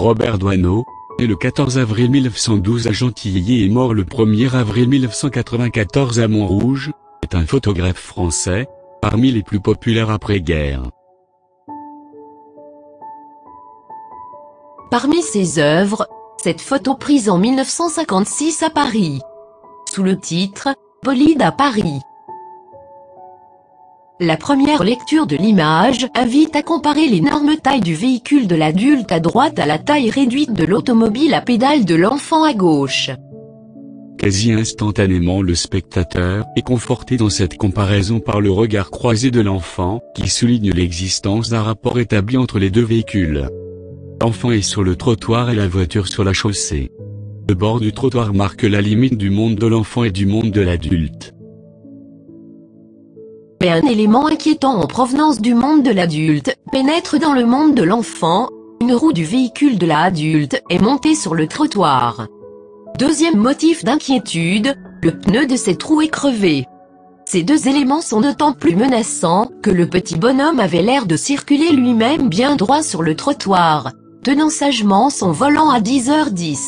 Robert Doisneau, né le 14 avril 1912 à Gentilly et mort le 1er avril 1994 à Montrouge, est un photographe français, parmi les plus populaires après-guerre. Parmi ses œuvres, cette photo prise en 1956 à Paris, sous le titre « Bolide à Paris ». La première lecture de l'image invite à comparer l'énorme taille du véhicule de l'adulte à droite à la taille réduite de l'automobile à pédales de l'enfant à gauche. Quasi instantanément le spectateur est conforté dans cette comparaison par le regard croisé de l'enfant, qui souligne l'existence d'un rapport établi entre les deux véhicules. L'enfant est sur le trottoir et la voiture sur la chaussée. Le bord du trottoir marque la limite du monde de l'enfant et du monde de l'adulte. Mais un élément inquiétant en provenance du monde de l'adulte pénètre dans le monde de l'enfant. Une roue du véhicule de l'adulte est montée sur le trottoir. Deuxième motif d'inquiétude, le pneu de cette roue est crevé. Ces deux éléments sont d'autant plus menaçants que le petit bonhomme avait l'air de circuler lui-même bien droit sur le trottoir, tenant sagement son volant à 10h10.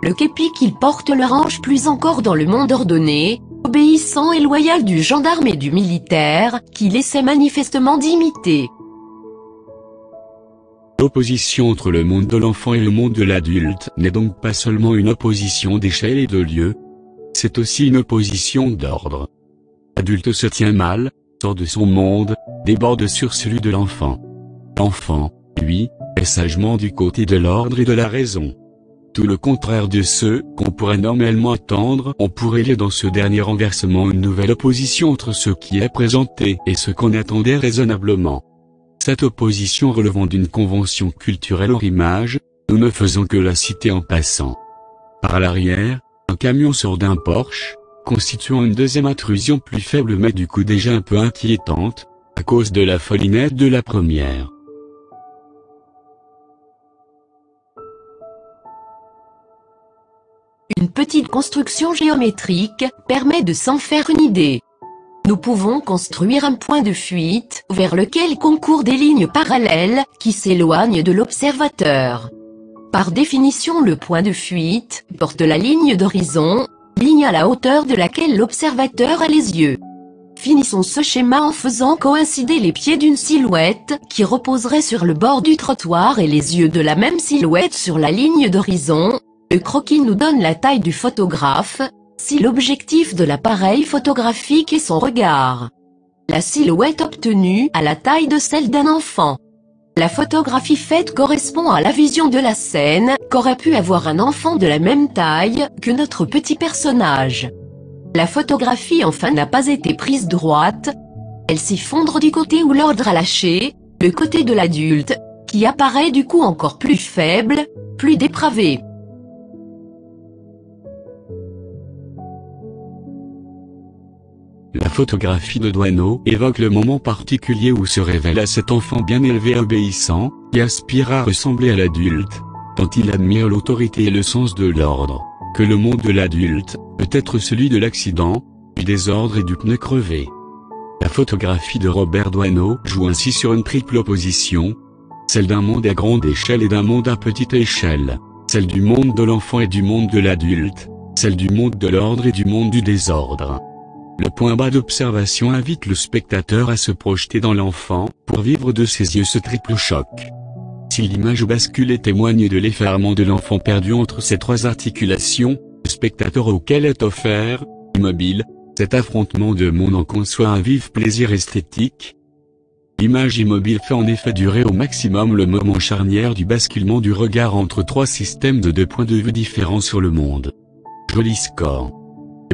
Le képi qu'il porte le range plus encore dans le monde ordonné, obéissant et loyal du gendarme et du militaire, qu'il essaie manifestement d'imiter. L'opposition entre le monde de l'enfant et le monde de l'adulte n'est donc pas seulement une opposition d'échelle et de lieu, c'est aussi une opposition d'ordre. L'adulte se tient mal, sort de son monde, déborde sur celui de l'enfant. L'enfant, lui, est sagement du côté de l'ordre et de la raison. Tout le contraire de ce qu'on pourrait normalement attendre. On pourrait lire dans ce dernier renversement une nouvelle opposition entre ce qui est présenté et ce qu'on attendait raisonnablement. Cette opposition relevant d'une convention culturelle hors image, nous ne faisons que la citer en passant. Par l'arrière, un camion sort d'un Porsche, constituant une deuxième intrusion plus faible mais du coup déjà un peu inquiétante, à cause de la folie nette de la première. Une petite construction géométrique permet de s'en faire une idée. Nous pouvons construire un point de fuite vers lequel concourent des lignes parallèles qui s'éloignent de l'observateur. Par définition, le point de fuite porte la ligne d'horizon, ligne à la hauteur de laquelle l'observateur a les yeux. Finissons ce schéma en faisant coïncider les pieds d'une silhouette qui reposerait sur le bord du trottoir et les yeux de la même silhouette sur la ligne d'horizon. Le croquis nous donne la taille du photographe, si l'objectif de l'appareil photographique est son regard. La silhouette obtenue a la taille de celle d'un enfant. La photographie faite correspond à la vision de la scène qu'aurait pu avoir un enfant de la même taille que notre petit personnage. La photographie enfin n'a pas été prise droite. Elle s'y fondre du côté où l'ordre a lâché, le côté de l'adulte, qui apparaît du coup encore plus faible, plus dépravé. La photographie de Doisneau évoque le moment particulier où se révèle à cet enfant bien élevé et obéissant, qui aspire à ressembler à l'adulte, tant il admire l'autorité et le sens de l'ordre, que le monde de l'adulte peut être celui de l'accident, du désordre et du pneu crevé. La photographie de Robert Doisneau joue ainsi sur une triple opposition, celle d'un monde à grande échelle et d'un monde à petite échelle, celle du monde de l'enfant et du monde de l'adulte, celle du monde de l'ordre et du monde du désordre. Le point bas d'observation invite le spectateur à se projeter dans l'enfant, pour vivre de ses yeux ce triple choc. Si l'image bascule et témoigne de l'effarement de l'enfant perdu entre ces trois articulations, le spectateur auquel est offert, immobile, cet affrontement de monde en conçoit un vif plaisir esthétique. L'image immobile fait en effet durer au maximum le moment charnière du basculement du regard entre trois systèmes de deux points de vue différents sur le monde. Joli score.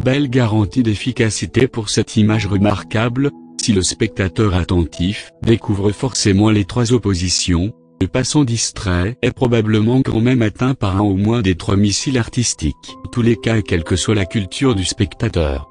Belle garantie d'efficacité pour cette image remarquable. Si le spectateur attentif découvre forcément les trois oppositions, le passant distrait est probablement quand même atteint par un ou moins des trois missiles artistiques. En tous les cas, quelle que soit la culture du spectateur.